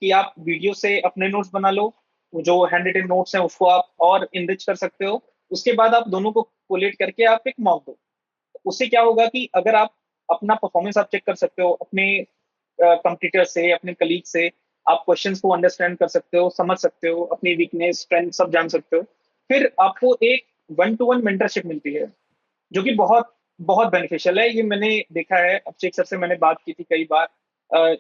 कि आप वीडियो से अपने नोट्स बना लो, जो हैंड रिटन नोट्स हैं उसको आप और इनरिच कर सकते हो, उसके बाद आप दोनों को कोलेट करके आप एक मॉक दो। उससे क्या होगा कि अगर आप अपना परफॉर्मेंस आप चेक कर सकते हो अपने कंपटीटर से, अपने कलीग से, आप क्वेश्चंस को अंडरस्टैंड कर सकते हो, समझ सकते हो, अपनी वीकनेस स्ट्रेंथ सब जान सकते हो। फिर आपको एक वन टू वन मेंटरशिप मिलती है, जो कि बहुत बहुत बेनिफिशियल है। ये मैंने देखा है, अभिषेक सर से मैंने बात की थी कई बार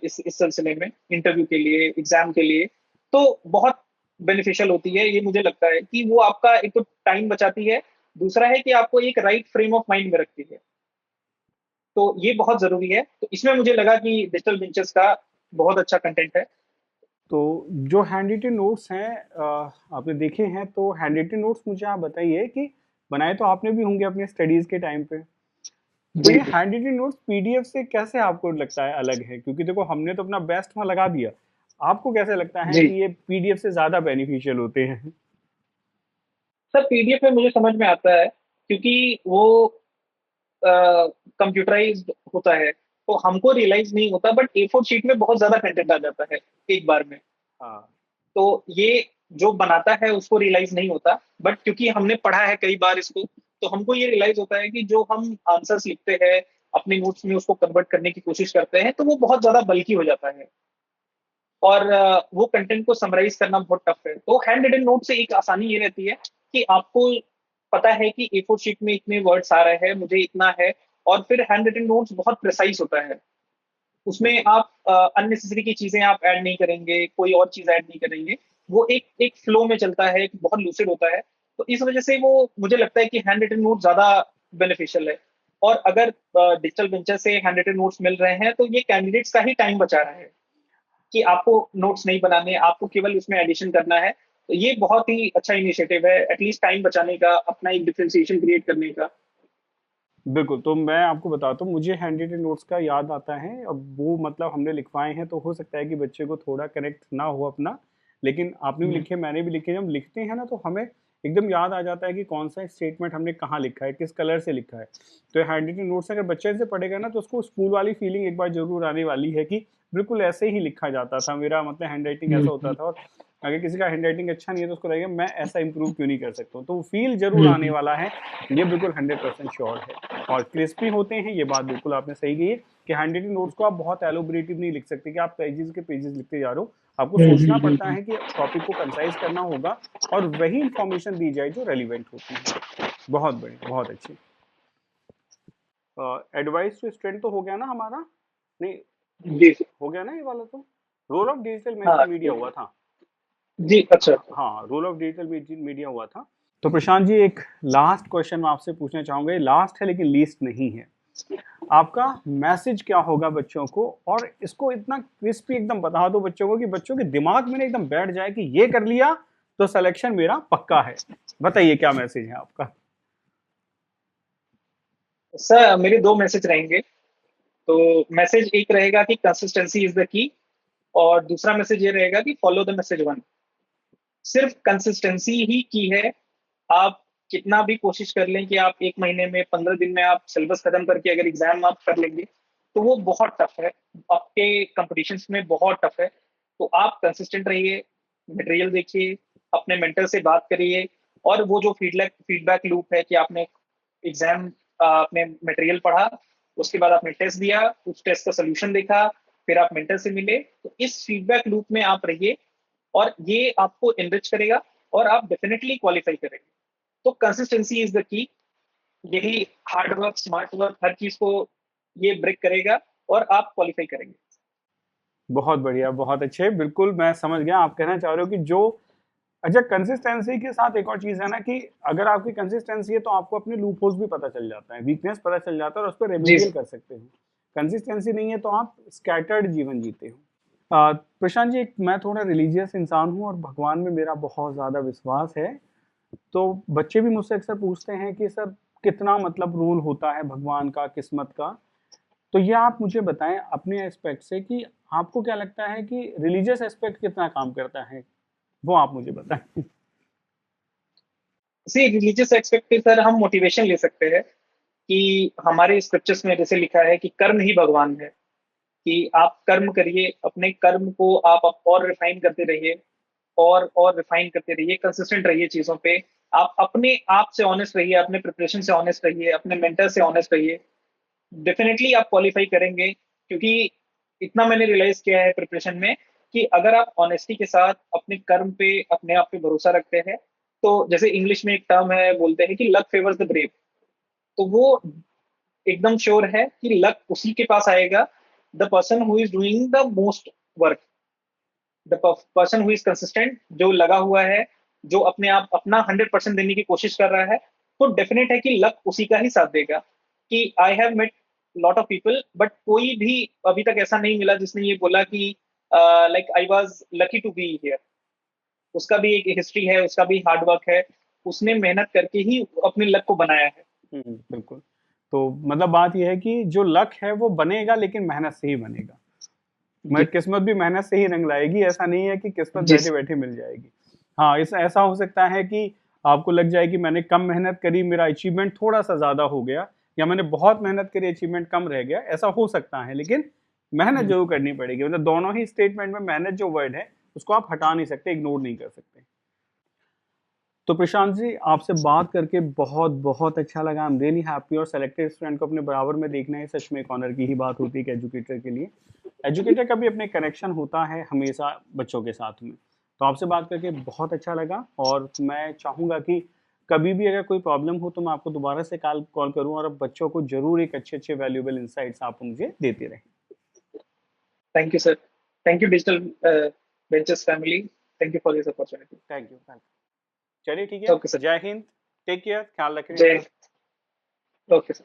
इस सिलसिले में, इंटरव्यू के लिए, एग्जाम के लिए। तो बहुत बेनिफिशियल होती है, ये मुझे लगता है कि वो आपका एक तो टाइम बचाती है, दूसरा है कि आपको एक राइट फ्रेम ऑफ माइंड में रखती है। तो ये बहुत जरूरी है, तो इसमें मुझे लगा कि डिजिटल वेंचर्स का बहुत अच्छा कंटेंट है। तो जो हैंड रिटन नोट्स हैं, आपने देखे हैं, तो हैंड रिटन नोट्स मुझे आप बताइए कि बनाए तो आपने भी होंगे अपने स्टडीज के टाइम पे। तो जी ये जी। हैंड रिटन नोट्स पीडीएफ से कैसे आपको लगता है अलग है? क्योंकि देखो हमने तो अपना बेस्ट वहां लगा दिया, आपको कैसे लगता है जी कि ये पीडीएफ से ज्यादा बेनिफिशियल होते हैं? सर, पीडीएफ में मुझे समझ में आता है, क्योंकि वो कंप्यूटराइज्ड होता है, तो हमको रियलाइज नहीं होता, बट ए फोर शीट में बहुत ज्यादा कंटेंट आ जाता है एक बार में। हाँ। तो ये जो बनाता है उसको रियलाइज नहीं होता, बट क्योंकि हमने पढ़ा है कई बार इसको, तो हमको ये रियलाइज होता है कि जो हम आंसर्स लिखते हैं अपने नोट्स में, उसको कन्वर्ट करने की कोशिश करते हैं, तो वो बहुत ज्यादा बल्कि हो जाता है, और वो कंटेंट को समराइज करना बहुत टफ है। तो हैंड रिटन नोट से एक आसानी ये रहती है कि आपको पता है कि ए फोर शीट में इतने वर्ड्स आ रहे हैं, मुझे इतना है, और फिर हैंड रिटन नोट्स बहुत प्रिसाइज होता है। उसमें बिल्कुल। आप अननेसेसरी की चीजें आप ऐड नहीं करेंगे, कोई और चीज ऐड नहीं करेंगे, वो एक एक फ्लो में चलता है, बहुत लूसिड होता है। तो इस वजह से वो मुझे लगता है कि हैंड रिटन नोट ज्यादा बेनिफिशियल है। और अगर डिजिटल वेंचर से हैंड रिटन नोट्स मिल रहे हैं, तो ये कैंडिडेट्स का ही टाइम बचा रहा है कि आपको नोट्स नहीं बनाने, आपको केवल उसमें एडिशन करना है। तो ये बहुत ही अच्छा इनिशिएटिव है, एटलीस्ट टाइम बचाने का, अपना एक डिफरेंशिएशन क्रिएट करने का। बिल्कुल, तो मैं आपको बताता हूँ, मुझे हैंड रिटन नोट्स का याद आता है। अब वो मतलब हमने लिखवाए हैं, तो हो सकता है कि बच्चे को थोड़ा कनेक्ट ना हो अपना, लेकिन आपने भी हम्म, लिखे, मैंने भी लिखे। जब लिखते हैं ना, तो हमें एकदम याद आ जाता है कि कौन सा स्टेटमेंट हमने कहाँ लिखा है, किस कलर से लिखा है। तो हैंड रिटन नोट्स अगर बच्चे से पढ़ेगा ना, तो उसको स्कूल वाली फीलिंग एक बार जरूर आने वाली है कि बिल्कुल ऐसे ही लिखा जाता था मेरा, मतलब हैंड राइटिंग ऐसा होता हम्म, था। और अगर किसी का हैंड राइटिंग अच्छा नहीं है, तो उसको लगेगा मैं ऐसा इंप्रूव क्यों नहीं कर सकता हूँ। तो फील जरूर आने हम्म, वाला है, ये बिल्कुल 100% श्योर है। और क्रिस्पी होते हैं, ये बात बिल्कुल आपने सही कही है कि हैंड राइटिंग नोट्स को आप बहुत एलोबरेटिव नहीं लिख सकते कि आप पेजेस के पेजेस लिखते जा रहे हो। आपको सोचना पड़ता है कि टॉपिक को कंसाइज करना होगा और वही इंफॉर्मेशन दी जाए जो रेलिवेंट होती है। बहुत बढ़िया, बहुत अच्छी। एडवाइस टू स्टूडेंट तो हो गया ना हमारा? नहीं, जी हो गया ना ये वाला तो? रोल ऑफ डिजिटल हाँ मीडिया हुआ था। जी। अच्छा। हाँ, रोल ऑफ डिजिटल मीडिया हुआ था। तो प्रशांत जी, एक लास्ट क्वेश्चन मैं आपसे पूछना चाहूंगा, ये लास्ट है लेकिन लीस्ट नहीं है। आपका मैसेज क्या होगा बच्चों को? और इसको इतना क्रिस्पी एकदम बता दो बच्चों को कि बच्चों के दिमाग में ना एकदम बैठ जाए कि ये कर लिया तो सिलेक्शन मेरा पक्का है। बताइए क्या मैसेज है आपका? सर, मेरे दो मैसेज रहेंगे। तो मैसेज एक रहेगा कि कंसिस्टेंसी इज द की, और दूसरा मैसेज ये रहेगा कि फॉलो द मैसेज वन। सिर्फ कंसिस्टेंसी ही की है। आप कितना भी कोशिश कर लें कि आप एक महीने में, 15 दिन में आप सिलेबस खत्म करके अगर एग्जाम आप कर लेंगे, तो वो बहुत टफ है, आपके कंपटीशंस में बहुत टफ है। तो आप कंसिस्टेंट रहिए, मटेरियल देखिए, अपने मेंटर से बात करिए, और वो जो फीडबैक फीडबैक लूप है कि आपने एग्जाम, आपने मटेरियल पढ़ा, उसके बाद आपने टेस्ट दिया, उस टेस्ट का सोल्यूशन देखा, फिर आप मेंटर से मिले, तो इस फीडबैक लूप में आप रहिए, और ये आपको एनरिच करेगा, और आप डेफिनेटली क्वालिफाई करेंगे। तो कंसिस्टेंसी इज द की। यही हार्ड वर्क, स्मार्ट वर्क, हर चीज को ये ब्रेक करेगा, और आप क्वालिफाई करेंगे। बहुत बढ़िया, बहुत अच्छे। बिल्कुल मैं समझ गया आप कहना चाह रहे हो कि जो, अच्छा, कंसिस्टेंसी के साथ एक और चीज है ना कि अगर आपकी कंसिस्टेंसी है तो आपको अपने लूप होल्स भी पता चल जाता है, वीकनेस पता चल जाता है और उस पर जी रेमेडियल सर। कर सकते हो। कंसिस्टेंसी नहीं है तो आप स्कैटर्ड जीवन जीते हो। प्रशांत जी, मैं थोड़ा रिलीजियस इंसान हूँ और भगवान में मेरा बहुत ज़्यादा विश्वास है। तो बच्चे भी मुझसे अक्सर पूछते हैं कि सर, कितना मतलब रोल होता है भगवान का, किस्मत का? तो ये आप मुझे बताएं अपने एस्पेक्ट से कि आपको क्या लगता है कि रिलीजियस एस्पेक्ट कितना काम करता है, वो आप मुझे बताएं। सी रिलीजियस एस्पेक्ट पे सर हम मोटिवेशन ले सकते हैं कि हमारे स्क्रिप्चर्स में जैसे लिखा है कि कर्म ही भगवान है, कि आप कर्म करिए, अपने कर्म को आप और रिफाइन करते रहिए, और रिफाइन करते रहिए, कंसिस्टेंट रहिए चीजों पे। आप अपने आप से ऑनेस्ट रहिए, अपने प्रिपरेशन से ऑनेस्ट रहिए, अपने मेंटर से ऑनेस्ट रहिए, डेफिनेटली आप क्वालिफाई करेंगे। क्योंकि इतना मैंने रियलाइज किया है प्रिपरेशन में, कि अगर आप ऑनेस्टी के साथ अपने कर्म पे, अपने आप पे भरोसा रखते हैं, तो जैसे इंग्लिश में एक टर्म है, बोलते हैं कि लक फेवर्स द ब्रेव। तो वो एकदम श्योर है कि लक उसी के पास आएगा, the person who is doing the most work. The person who is consistent, जो लगा हुआ है, जो अपने आप अपना 100% देने की कोशिश कर रहा है, तो डेफिनेट है कि लक उसी का ही साथ देगा। कि I have met lot of people, but कोई भी अभी तक ऐसा नहीं मिला जिसने ये बोला कि like I was lucky to be here. उसका भी एक हिस्ट्री है, उसका भी हार्ड वर्क है, उसने मेहनत करके ही अपने लक को बनाया है। बिल्कुल। तो मतलब बात यह है कि जो लक है वो बनेगा, लेकिन मेहनत से ही बनेगा। मगर जी किस्मत भी मेहनत से ही रंग लाएगी, ऐसा नहीं है कि किस्मत जी बैठे बैठे मिल जाएगी। हाँ, इस ऐसा हो सकता है कि आपको लग जाए कि मैंने कम मेहनत करी, मेरा अचीवमेंट थोड़ा सा ज्यादा हो गया, या मैंने बहुत मेहनत करी, अचीवमेंट कम रह गया, ऐसा हो सकता है। लेकिन मेहनत जरूर करनी पड़ेगी। मतलब दोनों ही स्टेटमेंट में मेहनत जो वर्ड है उसको आप हटा नहीं सकते, इग्नोर नहीं कर सकते। तो प्रशांत जी, आपसे बात करके बहुत बहुत अच्छा लगा। I am really happy. और सेलेक्टेड स्टूडेंट को अपने बराबर में देखना है, सच में एक ऑनर की ही बात होती है कि एजुकेटर के लिए। एजुकेटर का भी अपने कनेक्शन होता है हमेशा बच्चों के साथ में। तो आपसे बात करके बहुत अच्छा लगा, और मैं चाहूँगा कि कभी भी अगर कोई प्रॉब्लम हो तो मैं आपको दोबारा से कॉल करूँ, और अब बच्चों को जरूर एक अच्छे अच्छे वैल्यूएबल इंसाइट्स आप मुझे देते रहें। Thank you sir, thank you digital ventures family, thank you for this opportunity. Thank you. चलिए ठीक है। ओके सर, जय हिंद। टेक केयर, ख्याल रखें जय अपना। हिंद। Okay sir.